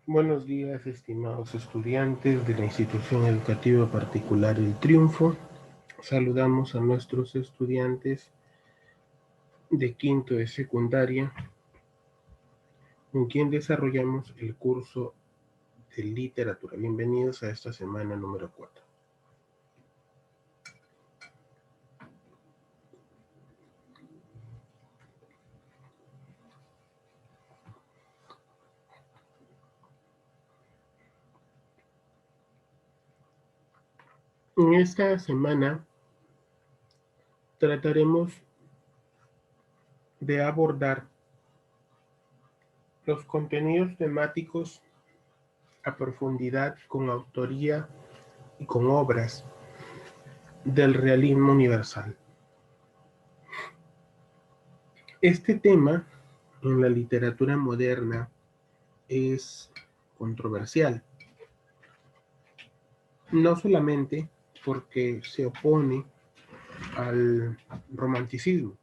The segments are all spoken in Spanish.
Buenos días, estimados estudiantes de la institución educativa particular El Triunfo. Saludamos a nuestros estudiantes de quinto de secundaria, con quien desarrollamos el curso de literatura. Bienvenidos a esta semana número 4. En esta semana trataremos de abordar los contenidos temáticos a profundidad con autoría y con obras del realismo universal. Este tema en la literatura moderna es controversial, no solamente porque se opone al romanticismo,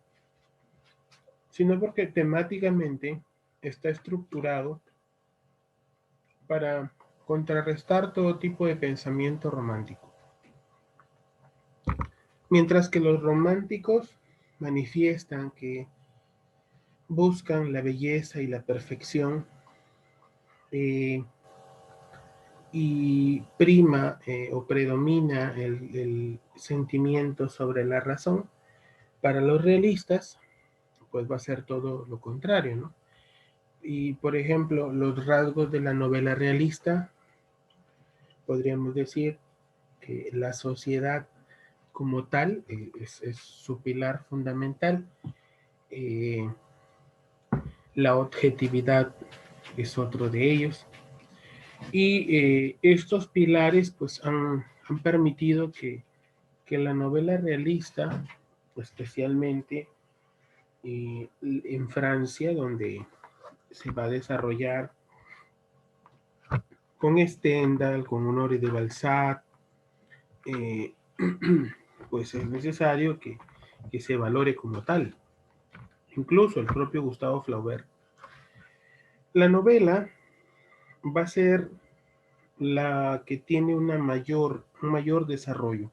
sino porque temáticamente está estructurado para contrarrestar todo tipo de pensamiento romántico. Mientras que los románticos manifiestan que buscan la belleza y la perfección, y prima o predomina el sentimiento sobre la razón, para los realistas, pues va a ser todo lo contrario, ¿no? Y, por ejemplo, los rasgos de la novela realista, podríamos decir que la sociedad como tal es su pilar fundamental, la objetividad es otro de ellos, y estos pilares pues han permitido que la novela realista, especialmente en Francia, donde se va a desarrollar con Stendhal, con Honoré de Balzac, eh, pues es necesario que se valore como tal. Incluso el propio Gustavo Flaubert. La novela va a ser la que tiene un mayor desarrollo.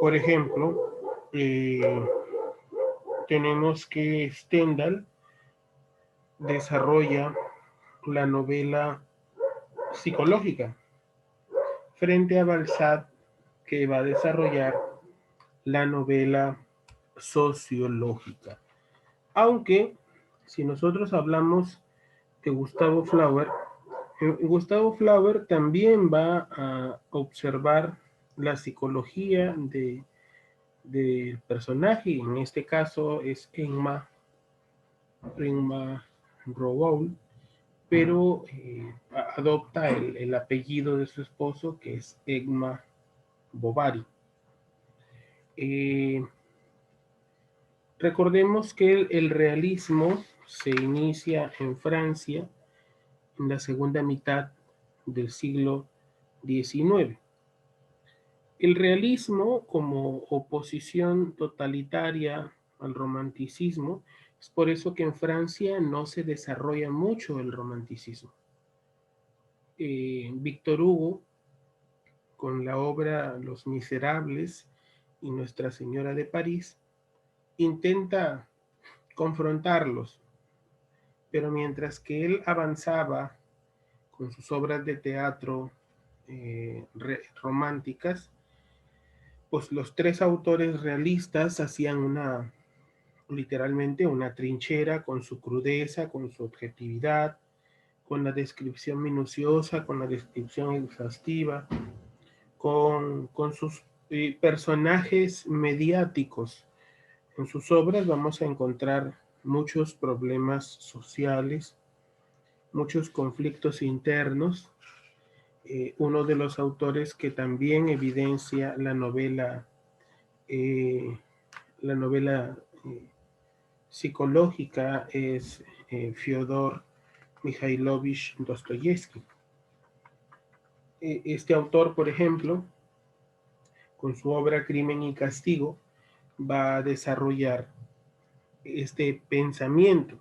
Por ejemplo, tenemos que Stendhal desarrolla la novela psicológica frente a Balzac, que va a desarrollar la novela sociológica. Aunque, si nosotros hablamos de Gustavo Flaubert también va a observar la psicología del personaje, en este caso es Emma Rowohl, pero adopta el apellido de su esposo, que es Emma Bovary. Recordemos que el realismo se inicia en Francia en la segunda mitad del siglo XIX. El realismo, como oposición totalitaria al romanticismo, es por eso que en Francia no se desarrolla mucho el romanticismo. Víctor Hugo, con la obra Los Miserables y Nuestra Señora de París, intenta confrontarlos, pero mientras que él avanzaba con sus obras de teatro románticas, pues los tres autores realistas hacían literalmente una trinchera con su crudeza, con su objetividad, con la descripción minuciosa, con la descripción exhaustiva, con sus personajes mediáticos. En sus obras vamos a encontrar muchos problemas sociales, muchos conflictos internos. Uno de los autores que también evidencia la novela psicológica es Fyodor Mikhailovich Dostoyevsky. Este autor, por ejemplo, con su obra Crimen y Castigo, va a desarrollar este pensamiento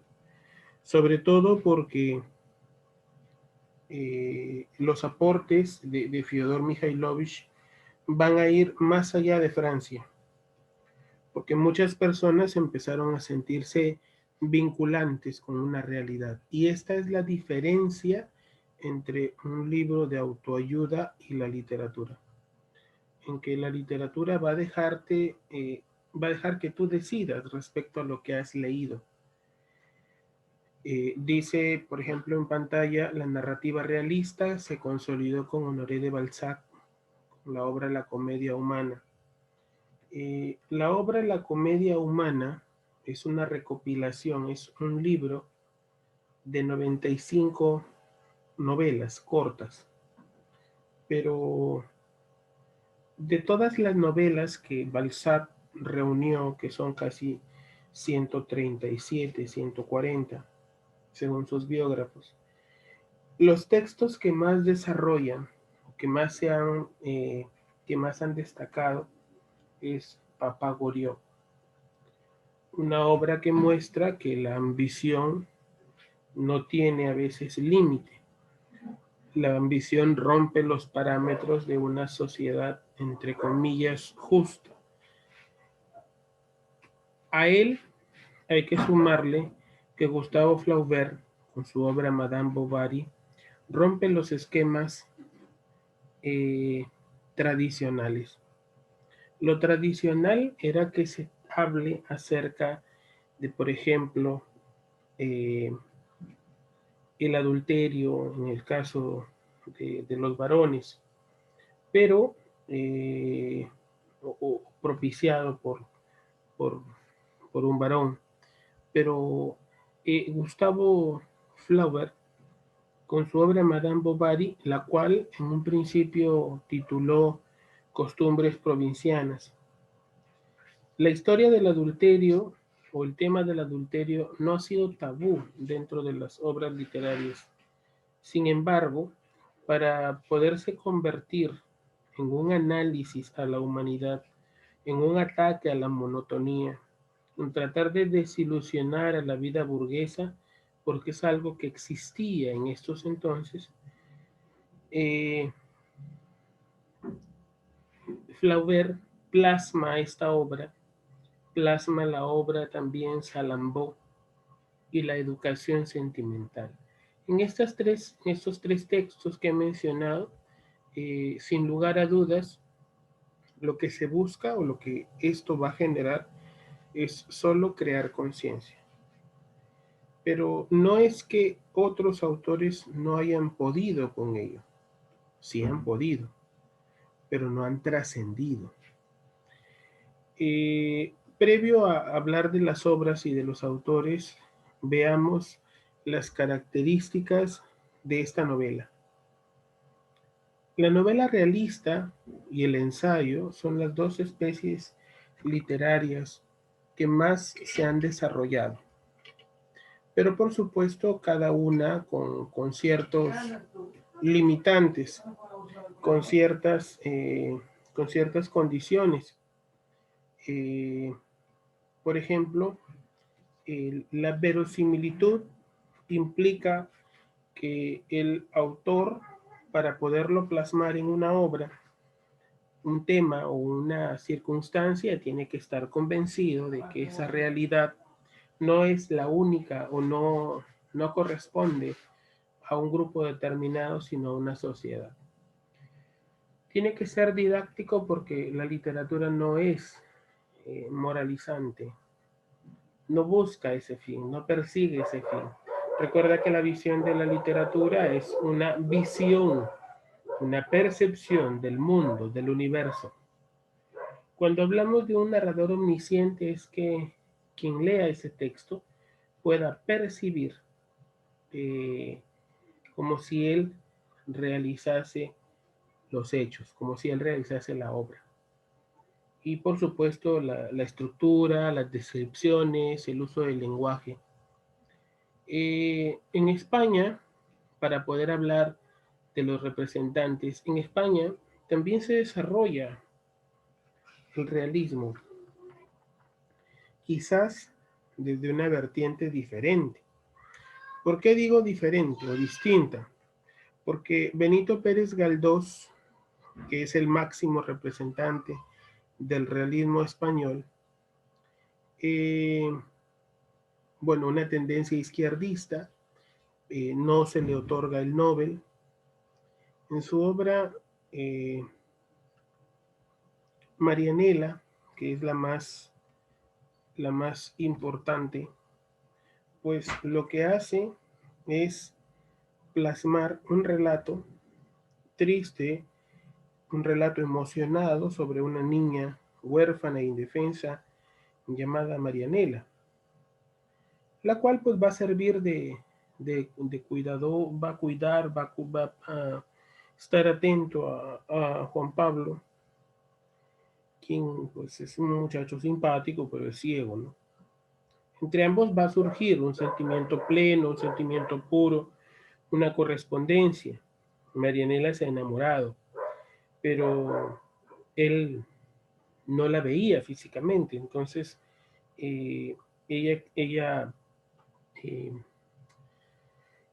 sobre todo porque los aportes de Fyodor Mikhailovich van a ir más allá de Francia, porque muchas personas empezaron a sentirse vinculantes con una realidad. Y esta es la diferencia entre un libro de autoayuda y la literatura, en que la literatura va a va a dejar que tú decidas respecto a lo que has leído. Dice, por ejemplo, en pantalla, la narrativa realista se consolidó con Honoré de Balzac, con la obra La Comedia Humana. La obra La Comedia Humana es una recopilación, es un libro de 95 novelas cortas, pero de todas las novelas que Balzac reunió, que son casi 137, 140, según sus biógrafos, los textos que más desarrollan, que más han destacado, es Papá Goriot, una obra que muestra que la ambición no tiene a veces límite. La ambición rompe los parámetros de una sociedad, entre comillas, justa. A él hay que sumarle que Gustave Flaubert, con su obra Madame Bovary, rompe los esquemas tradicionales. Lo tradicional era que se hable acerca de, por ejemplo, eh, el adulterio en el caso de los varones, pero o propiciado por, por un varón. Pero Gustavo Flaubert, con su obra Madame Bovary, la cual en un principio tituló Costumbres provincianas, la historia del adulterio o el tema del adulterio no ha sido tabú dentro de las obras literarias. Sin embargo, para poderse convertir en un análisis a la humanidad, en un ataque a la monotonía, en tratar de desilusionar a la vida burguesa, porque es algo que existía en estos entonces, eh, Flaubert plasma esta obra, plasma la obra también Salambó y la educación sentimental. En estos tres textos que he mencionado, sin lugar a dudas, lo que se busca o lo que esto va a generar es solo crear conciencia. Pero no es que otros autores no hayan podido con ello. Sí han podido, pero no han trascendido. Previo a hablar de las obras y de los autores, veamos las características de esta novela. La novela realista y el ensayo son las dos especies literarias que más se han desarrollado, pero por supuesto cada una con ciertos limitantes, con con ciertas condiciones. Eh, por ejemplo, la verosimilitud implica que el autor, para poderlo plasmar en una obra, un tema o una circunstancia, tiene que estar convencido de que esa realidad no es la única o no corresponde a un grupo determinado, sino a una sociedad. Tiene que ser didáctico porque la literatura no es moralizante, no busca ese fin, no persigue ese fin. Recuerda que la visión de la literatura es una visión, una percepción del mundo, del universo. Cuando hablamos de un narrador omnisciente es que quien lea ese texto pueda percibir eh, como si él realizase los hechos, como si él realizase la obra. Y por supuesto la estructura, las descripciones, el uso del lenguaje. En España, para poder hablar de los representantes, en España también se desarrolla el realismo, quizás desde una vertiente diferente. ¿Por qué digo diferente o distinta? Porque Benito Pérez Galdós, que es el máximo representante del realismo español, bueno, una tendencia izquierdista, no se le otorga el Nobel. En su obra Marianela, que es la más importante, pues lo que hace es plasmar un relato triste, un relato emocionado sobre una niña huérfana e indefensa llamada Marianela, la cual pues va a servir de cuidado, va a cuidar, va a estar atento a Juan Pablo, quien pues es un muchacho simpático, pero es ciego, ¿no? Entre ambos va a surgir un sentimiento pleno, un sentimiento puro, una correspondencia. Marianela se ha enamorado, pero él no la veía físicamente, entonces eh, ella eh,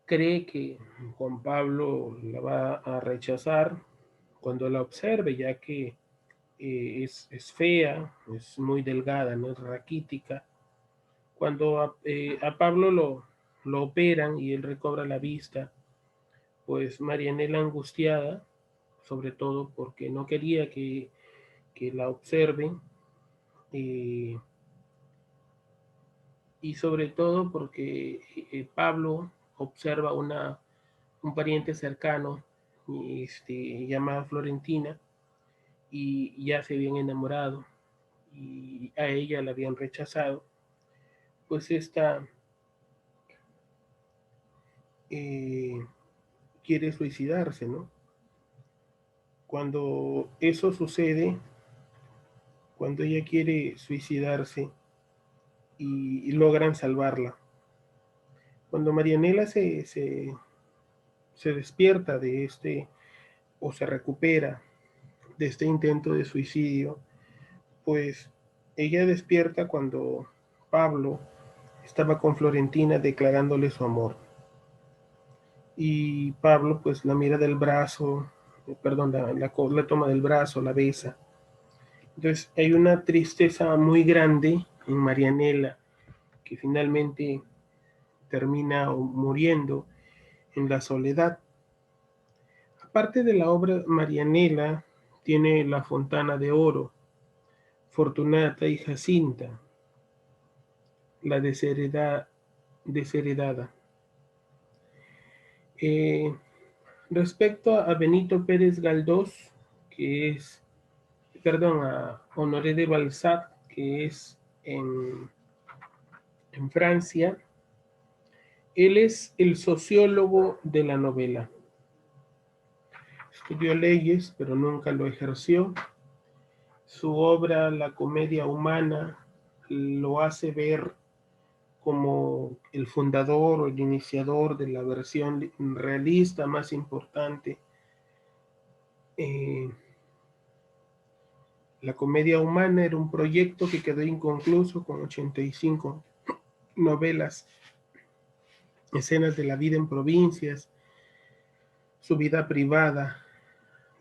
cree que Juan Pablo la va a rechazar cuando la observe, ya que es fea, es muy delgada, no es raquítica. Cuando a Pablo lo operan y él recobra la vista, pues Marianela angustiada, sobre todo porque no quería que la observen, eh, y sobre todo porque Pablo observa un pariente cercano llamada Florentina y ya se habían enamorado y a ella la habían rechazado, pues esta eh, quiere suicidarse, ¿no? Cuando eso sucede, cuando ella quiere suicidarse y logran salvarla, cuando Marianela se despierta de o se recupera de este intento de suicidio, pues ella despierta cuando Pablo estaba con Florentina declarándole su amor. Y Pablo pues la mira del brazo, perdón, la toma del brazo, la besa. Entonces hay una tristeza muy grande en Marianela, que finalmente termina muriendo en la soledad. Aparte de la obra Marianela, tiene La Fontana de Oro, Fortunata y Jacinta, La Desheredada. Eh, Respecto a Benito Pérez Galdós, que es, perdón, a Honoré de Balzac, que es en Francia, él es el sociólogo de la novela. Estudió leyes, pero nunca lo ejerció. Su obra, La comedia humana, lo hace ver como el fundador o el iniciador de la versión realista más importante. La comedia humana era un proyecto que quedó inconcluso con 85 novelas, escenas de la vida en provincias, su vida privada,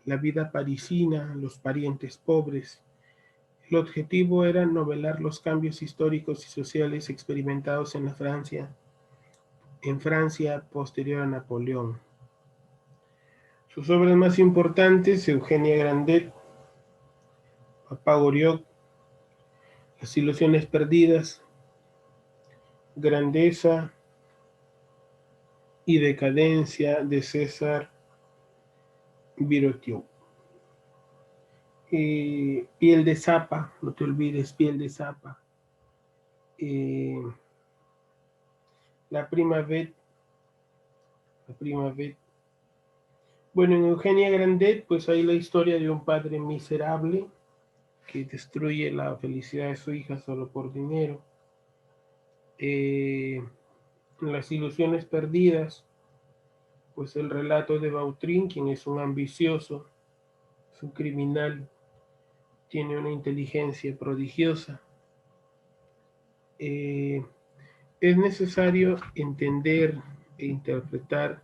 la vida parisina, los parientes pobres. El objetivo era novelar los cambios históricos y sociales experimentados en Francia posterior a Napoleón. Sus obras más importantes: Eugenia Grandet, Papá Goriot, Las ilusiones perdidas, Grandeza y decadencia de César Birotteau. Piel de Zapa, no te olvides, Piel de Zapa. La Primavera. Bueno, en Eugenia Grandet, pues hay la historia de un padre miserable que destruye la felicidad de su hija solo por dinero. Las ilusiones perdidas, pues el relato de Vautrin, quien es un ambicioso, es un criminal, tiene una inteligencia prodigiosa. Es necesario entender e interpretar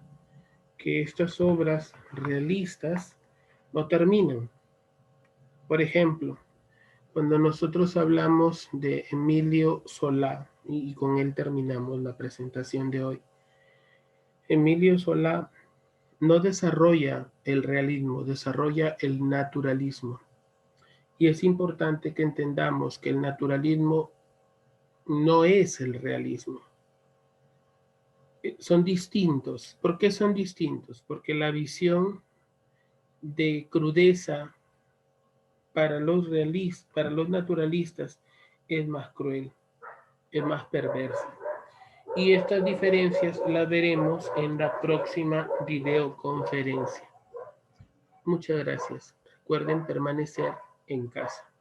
que estas obras realistas no terminan. Por ejemplo, cuando nosotros hablamos de Emilio Solá, y con él terminamos la presentación de hoy, Emilio Solá no desarrolla el realismo, desarrolla el naturalismo. Y es importante que entendamos que el naturalismo no es el realismo. Son distintos. ¿Por qué son distintos? Porque la visión de crudeza para los naturalistas es más cruel, es más perversa. Y estas diferencias las veremos en la próxima videoconferencia. Muchas gracias. Recuerden permanecer en casa.